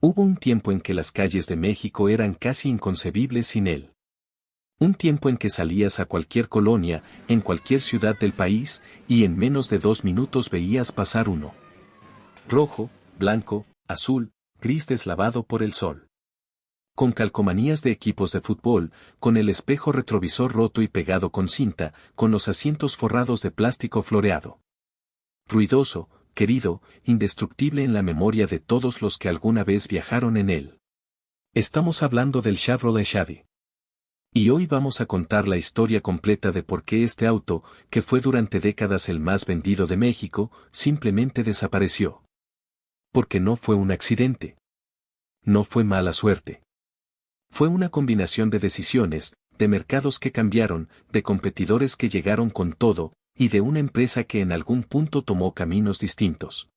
Hubo un tiempo en que las calles de México eran casi inconcebibles sin él. Un tiempo en que salías a cualquier colonia, en cualquier ciudad del país, y en menos de 2 minutos veías pasar uno. Rojo, blanco, azul, gris deslavado por el sol. Con calcomanías de equipos de fútbol, con el espejo retrovisor roto y pegado con cinta, con los asientos forrados de plástico floreado. Ruidoso, querido, indestructible en la memoria de todos los que alguna vez viajaron en él. Estamos hablando del Chevrolet Chevy. Y hoy vamos a contar la historia completa de por qué este auto, que fue durante décadas el más vendido de México, simplemente desapareció. Porque no fue un accidente. No fue mala suerte. Fue una combinación de decisiones, de mercados que cambiaron, de competidores que llegaron con todo, y de una empresa que en algún punto tomó caminos distintos.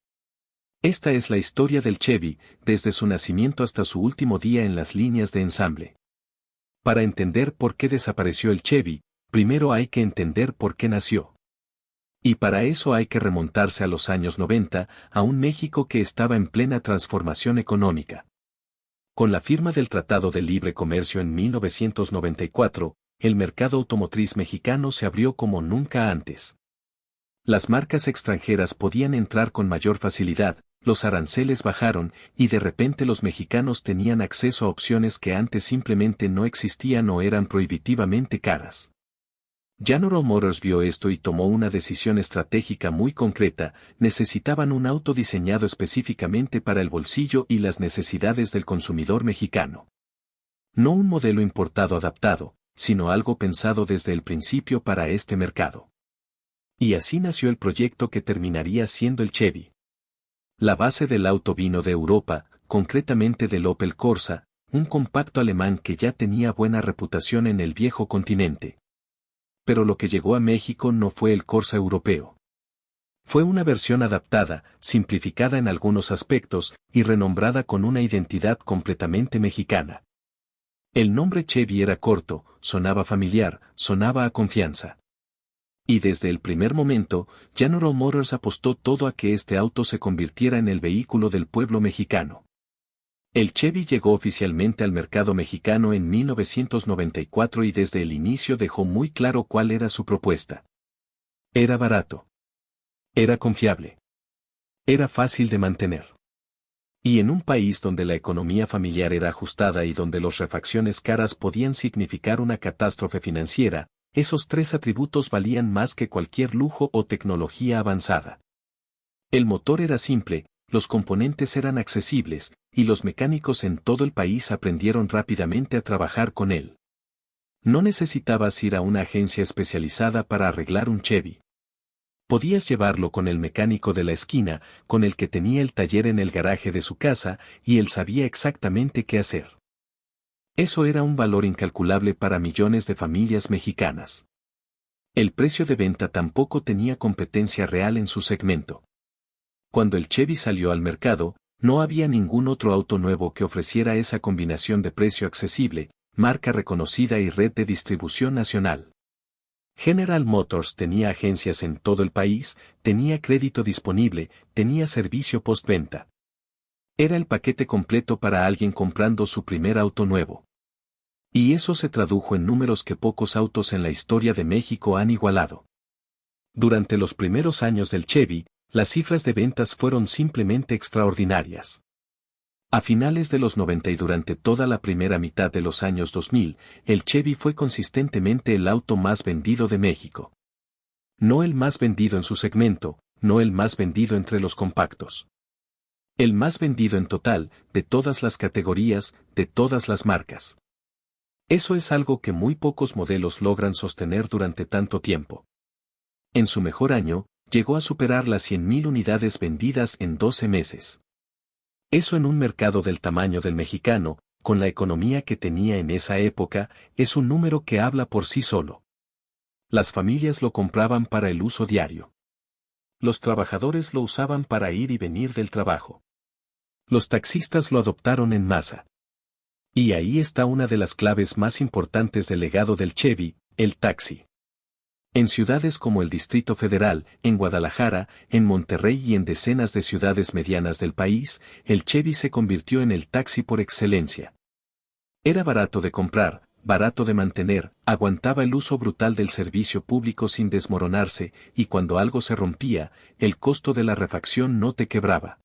Esta es la historia del Chevy, desde su nacimiento hasta su último día en las líneas de ensamble. Para entender por qué desapareció el Chevy, primero hay que entender por qué nació. Y para eso hay que remontarse a los años 90, a un México que estaba en plena transformación económica. Con la firma del Tratado de Libre Comercio en 1994, el mercado automotriz mexicano se abrió como nunca antes. Las marcas extranjeras podían entrar con mayor facilidad, los aranceles bajaron, y de repente los mexicanos tenían acceso a opciones que antes simplemente no existían o eran prohibitivamente caras. General Motors vio esto y tomó una decisión estratégica muy concreta: necesitaban un auto diseñado específicamente para el bolsillo y las necesidades del consumidor mexicano. No un modelo importado adaptado, sino algo pensado desde el principio para este mercado. Y así nació el proyecto que terminaría siendo el Chevy. La base del auto vino de Europa, concretamente del Opel Corsa, un compacto alemán que ya tenía buena reputación en el viejo continente. Pero lo que llegó a México no fue el Corsa europeo. Fue una versión adaptada, simplificada en algunos aspectos, y renombrada con una identidad completamente mexicana. El nombre Chevy era corto, sonaba familiar, sonaba a confianza. Y desde el primer momento, General Motors apostó todo a que este auto se convirtiera en el vehículo del pueblo mexicano. El Chevy llegó oficialmente al mercado mexicano en 1994 y desde el inicio dejó muy claro cuál era su propuesta. Era barato. Era confiable. Era fácil de mantener. Y en un país donde la economía familiar era ajustada y donde las refacciones caras podían significar una catástrofe financiera, esos tres atributos valían más que cualquier lujo o tecnología avanzada. El motor era simple, los componentes eran accesibles, y los mecánicos en todo el país aprendieron rápidamente a trabajar con él. No necesitabas ir a una agencia especializada para arreglar un Chevy. Podías llevarlo con el mecánico de la esquina, con el que tenía el taller en el garaje de su casa, y él sabía exactamente qué hacer. Eso era un valor incalculable para millones de familias mexicanas. El precio de venta tampoco tenía competencia real en su segmento. Cuando el Chevy salió al mercado, no había ningún otro auto nuevo que ofreciera esa combinación de precio accesible, marca reconocida y red de distribución nacional. General Motors tenía agencias en todo el país, tenía crédito disponible, tenía servicio postventa. Era el paquete completo para alguien comprando su primer auto nuevo. Y eso se tradujo en números que pocos autos en la historia de México han igualado. Durante los primeros años del Chevy, las cifras de ventas fueron simplemente extraordinarias. A finales de los 90 y durante toda la primera mitad de los años 2000, el Chevy fue consistentemente el auto más vendido de México. No el más vendido en su segmento, no el más vendido entre los compactos. El más vendido en total, de todas las categorías, de todas las marcas. Eso es algo que muy pocos modelos logran sostener durante tanto tiempo. En su mejor año, llegó a superar las 100,000 unidades vendidas en 12 meses. Eso en un mercado del tamaño del mexicano, con la economía que tenía en esa época, es un número que habla por sí solo. Las familias lo compraban para el uso diario. Los trabajadores lo usaban para ir y venir del trabajo. Los taxistas lo adoptaron en masa. Y ahí está una de las claves más importantes del legado del Chevy, el taxi. En ciudades como el Distrito Federal, en Guadalajara, en Monterrey y en decenas de ciudades medianas del país, el Chevy se convirtió en el taxi por excelencia. Era barato de comprar, barato de mantener, aguantaba el uso brutal del servicio público sin desmoronarse, y cuando algo se rompía, el costo de la refacción no te quebraba.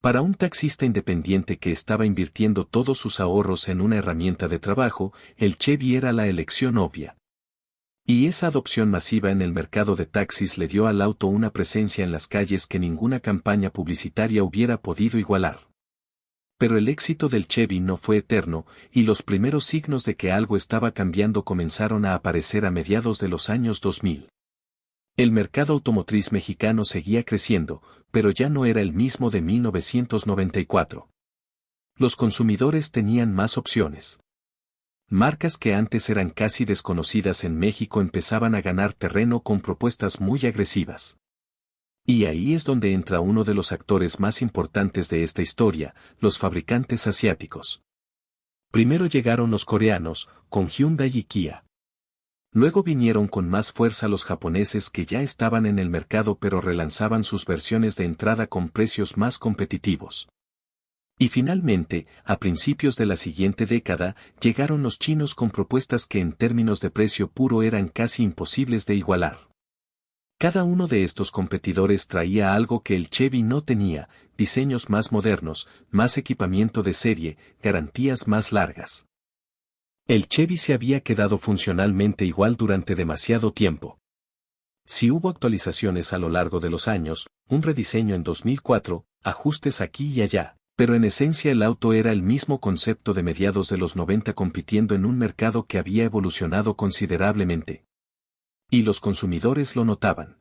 Para un taxista independiente que estaba invirtiendo todos sus ahorros en una herramienta de trabajo, el Chevy era la elección obvia. Y esa adopción masiva en el mercado de taxis le dio al auto una presencia en las calles que ninguna campaña publicitaria hubiera podido igualar. Pero el éxito del Chevy no fue eterno, y los primeros signos de que algo estaba cambiando comenzaron a aparecer a mediados de los años 2000. El mercado automotriz mexicano seguía creciendo, pero ya no era el mismo de 1994. Los consumidores tenían más opciones. Marcas que antes eran casi desconocidas en México empezaban a ganar terreno con propuestas muy agresivas. Y ahí es donde entra uno de los actores más importantes de esta historia, los fabricantes asiáticos. Primero llegaron los coreanos, con Hyundai y Kia. Luego vinieron con más fuerza los japoneses que ya estaban en el mercado pero relanzaban sus versiones de entrada con precios más competitivos. Y finalmente, a principios de la siguiente década, llegaron los chinos con propuestas que en términos de precio puro eran casi imposibles de igualar. Cada uno de estos competidores traía algo que el Chevy no tenía, diseños más modernos, más equipamiento de serie, garantías más largas. El Chevy se había quedado funcionalmente igual durante demasiado tiempo. Si hubo actualizaciones a lo largo de los años, un rediseño en 2004, ajustes aquí y allá. Pero en esencia el auto era el mismo concepto de mediados de los 90 compitiendo en un mercado que había evolucionado considerablemente. Y los consumidores lo notaban.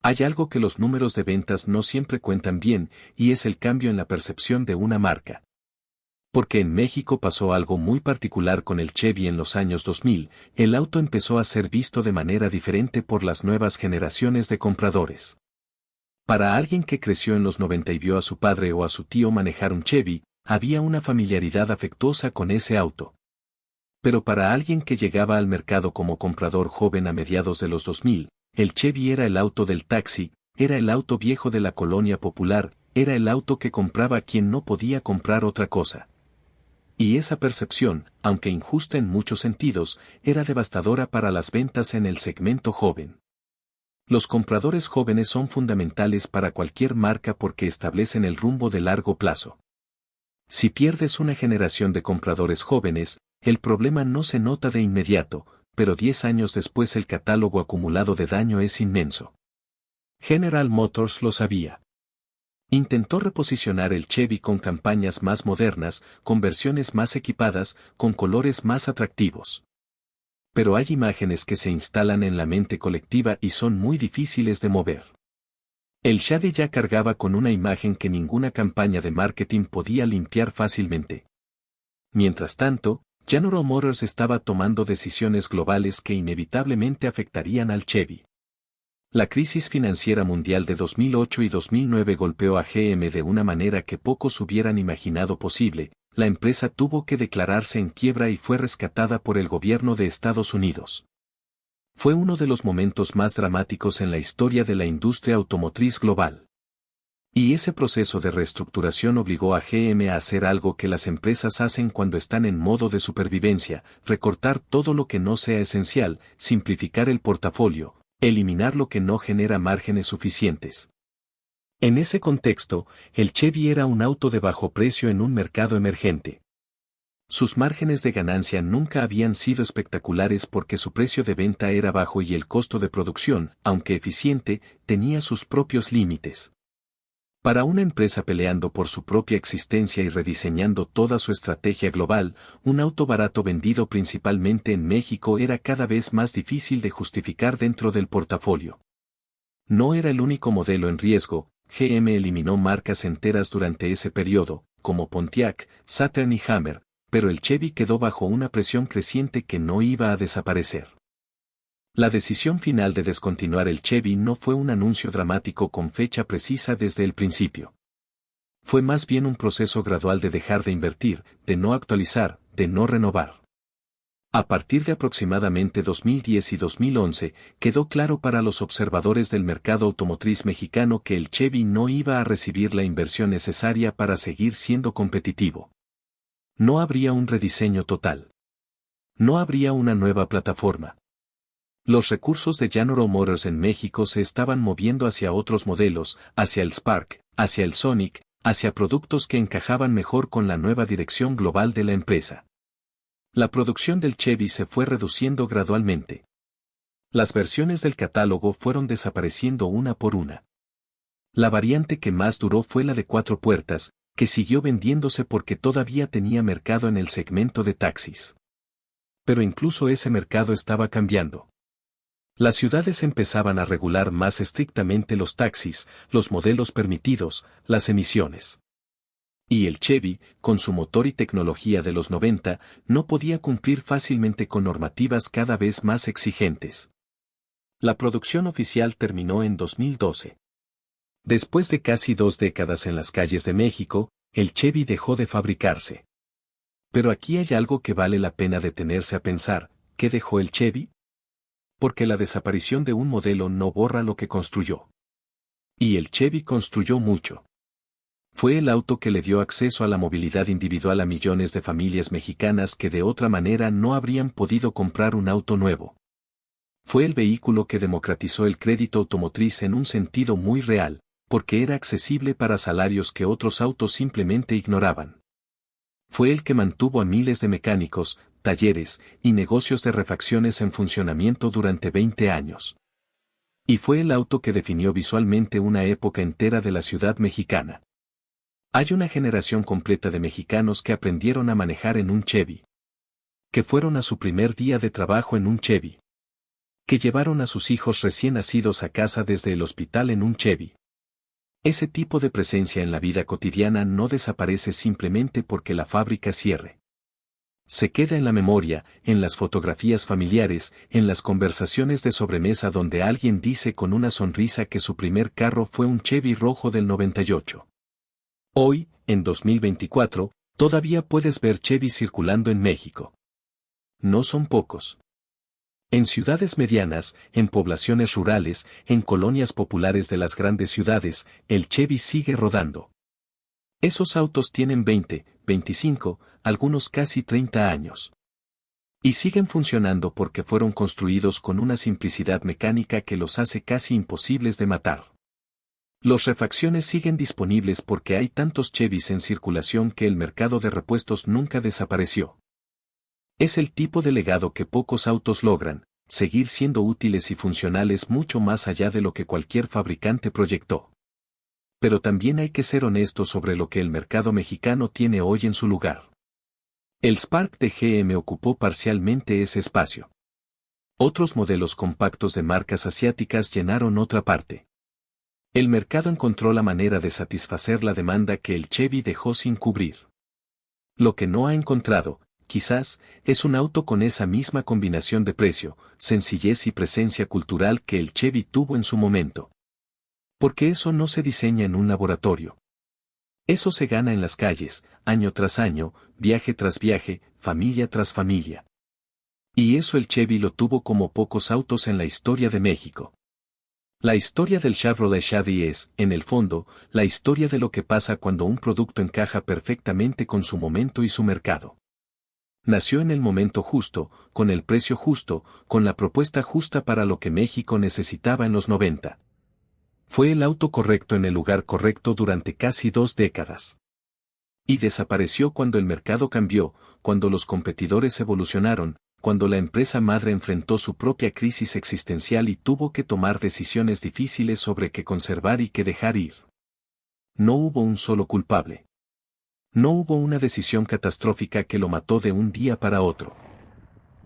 Hay algo que los números de ventas no siempre cuentan bien, y es el cambio en la percepción de una marca. Porque en México pasó algo muy particular con el Chevy en los años 2000, el auto empezó a ser visto de manera diferente por las nuevas generaciones de compradores. Para alguien que creció en los 90 y vio a su padre o a su tío manejar un Chevy, había una familiaridad afectuosa con ese auto. Pero para alguien que llegaba al mercado como comprador joven a mediados de los 2000, el Chevy era el auto del taxi, era el auto viejo de la colonia popular, era el auto que compraba quien no podía comprar otra cosa. Y esa percepción, aunque injusta en muchos sentidos, era devastadora para las ventas en el segmento joven. Los compradores jóvenes son fundamentales para cualquier marca porque establecen el rumbo de largo plazo. Si pierdes una generación de compradores jóvenes, el problema no se nota de inmediato, pero 10 años después el catálogo acumulado de daño es inmenso. General Motors lo sabía. Intentó reposicionar el Chevy con campañas más modernas, con versiones más equipadas, con colores más atractivos. Pero hay imágenes que se instalan en la mente colectiva y son muy difíciles de mover. El Shade ya cargaba con una imagen que ninguna campaña de marketing podía limpiar fácilmente. Mientras tanto, General Motors estaba tomando decisiones globales que inevitablemente afectarían al Chevy. La crisis financiera mundial de 2008 y 2009 golpeó a GM de una manera que pocos hubieran imaginado posible. La empresa tuvo que declararse en quiebra y fue rescatada por el gobierno de Estados Unidos. Fue uno de los momentos más dramáticos en la historia de la industria automotriz global. Y ese proceso de reestructuración obligó a GM a hacer algo que las empresas hacen cuando están en modo de supervivencia, recortar todo lo que no sea esencial, simplificar el portafolio, eliminar lo que no genera márgenes suficientes. En ese contexto, el Chevy era un auto de bajo precio en un mercado emergente. Sus márgenes de ganancia nunca habían sido espectaculares porque su precio de venta era bajo y el costo de producción, aunque eficiente, tenía sus propios límites. Para una empresa peleando por su propia existencia y rediseñando toda su estrategia global, un auto barato vendido principalmente en México era cada vez más difícil de justificar dentro del portafolio. No era el único modelo en riesgo. GM eliminó marcas enteras durante ese periodo, como Pontiac, Saturn y Hammer, pero el Chevy quedó bajo una presión creciente que no iba a desaparecer. La decisión final de descontinuar el Chevy no fue un anuncio dramático con fecha precisa desde el principio. Fue más bien un proceso gradual de dejar de invertir, de no actualizar, de no renovar. A partir de aproximadamente 2010 y 2011, quedó claro para los observadores del mercado automotriz mexicano que el Chevy no iba a recibir la inversión necesaria para seguir siendo competitivo. No habría un rediseño total. No habría una nueva plataforma. Los recursos de General Motors en México se estaban moviendo hacia otros modelos, hacia el Spark, hacia el Sonic, hacia productos que encajaban mejor con la nueva dirección global de la empresa. La producción del Chevy se fue reduciendo gradualmente. Las versiones del catálogo fueron desapareciendo una por una. La variante que más duró fue la de 4 puertas, que siguió vendiéndose porque todavía tenía mercado en el segmento de taxis. Pero incluso ese mercado estaba cambiando. Las ciudades empezaban a regular más estrictamente los taxis, los modelos permitidos, las emisiones. Y el Chevy, con su motor y tecnología de los 90, no podía cumplir fácilmente con normativas cada vez más exigentes. La producción oficial terminó en 2012. Después de casi 2 décadas en las calles de México, el Chevy dejó de fabricarse. Pero aquí hay algo que vale la pena detenerse a pensar: ¿qué dejó el Chevy? Porque la desaparición de un modelo no borra lo que construyó. Y el Chevy construyó mucho. Fue el auto que le dio acceso a la movilidad individual a millones de familias mexicanas que de otra manera no habrían podido comprar un auto nuevo. Fue el vehículo que democratizó el crédito automotriz en un sentido muy real, porque era accesible para salarios que otros autos simplemente ignoraban. Fue el que mantuvo a miles de mecánicos, talleres y negocios de refacciones en funcionamiento durante 20 años. Y fue el auto que definió visualmente una época entera de la ciudad mexicana. Hay una generación completa de mexicanos que aprendieron a manejar en un Chevy. Que fueron a su primer día de trabajo en un Chevy. Que llevaron a sus hijos recién nacidos a casa desde el hospital en un Chevy. Ese tipo de presencia en la vida cotidiana no desaparece simplemente porque la fábrica cierre. Se queda en la memoria, en las fotografías familiares, en las conversaciones de sobremesa donde alguien dice con una sonrisa que su primer carro fue un Chevy rojo del 98. Hoy, en 2024, todavía puedes ver Chevy circulando en México. No son pocos. En ciudades medianas, en poblaciones rurales, en colonias populares de las grandes ciudades, el Chevy sigue rodando. Esos autos tienen 20, 25, algunos casi 30 años. Y siguen funcionando porque fueron construidos con una simplicidad mecánica que los hace casi imposibles de matar. Las refacciones siguen disponibles porque hay tantos Chevys en circulación que el mercado de repuestos nunca desapareció. Es el tipo de legado que pocos autos logran: seguir siendo útiles y funcionales mucho más allá de lo que cualquier fabricante proyectó. Pero también hay que ser honestos sobre lo que el mercado mexicano tiene hoy en su lugar. El Spark de GM ocupó parcialmente ese espacio. Otros modelos compactos de marcas asiáticas llenaron otra parte. El mercado encontró la manera de satisfacer la demanda que el Chevy dejó sin cubrir. Lo que no ha encontrado, quizás, es un auto con esa misma combinación de precio, sencillez y presencia cultural que el Chevy tuvo en su momento. Porque eso no se diseña en un laboratorio. Eso se gana en las calles, año tras año, viaje tras viaje, familia tras familia. Y eso el Chevy lo tuvo como pocos autos en la historia de México. La historia del Chevrolet Chevy es, en el fondo, la historia de lo que pasa cuando un producto encaja perfectamente con su momento y su mercado. Nació en el momento justo, con el precio justo, con la propuesta justa para lo que México necesitaba en los 90. Fue el auto correcto en el lugar correcto durante casi 2 décadas. Y desapareció cuando el mercado cambió, cuando los competidores evolucionaron, cuando la empresa madre enfrentó su propia crisis existencial y tuvo que tomar decisiones difíciles sobre qué conservar y qué dejar ir. No hubo un solo culpable. No hubo una decisión catastrófica que lo mató de un día para otro.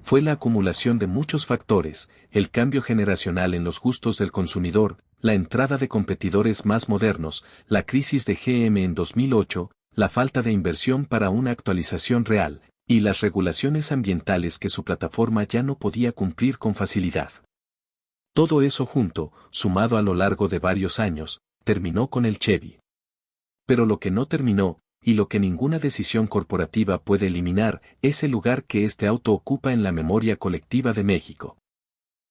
Fue la acumulación de muchos factores: el cambio generacional en los gustos del consumidor, la entrada de competidores más modernos, la crisis de GM en 2008, la falta de inversión para una actualización real, y las regulaciones ambientales que su plataforma ya no podía cumplir con facilidad. Todo eso junto, sumado a lo largo de varios años, terminó con el Chevy. Pero lo que no terminó, y lo que ninguna decisión corporativa puede eliminar, es el lugar que este auto ocupa en la memoria colectiva de México.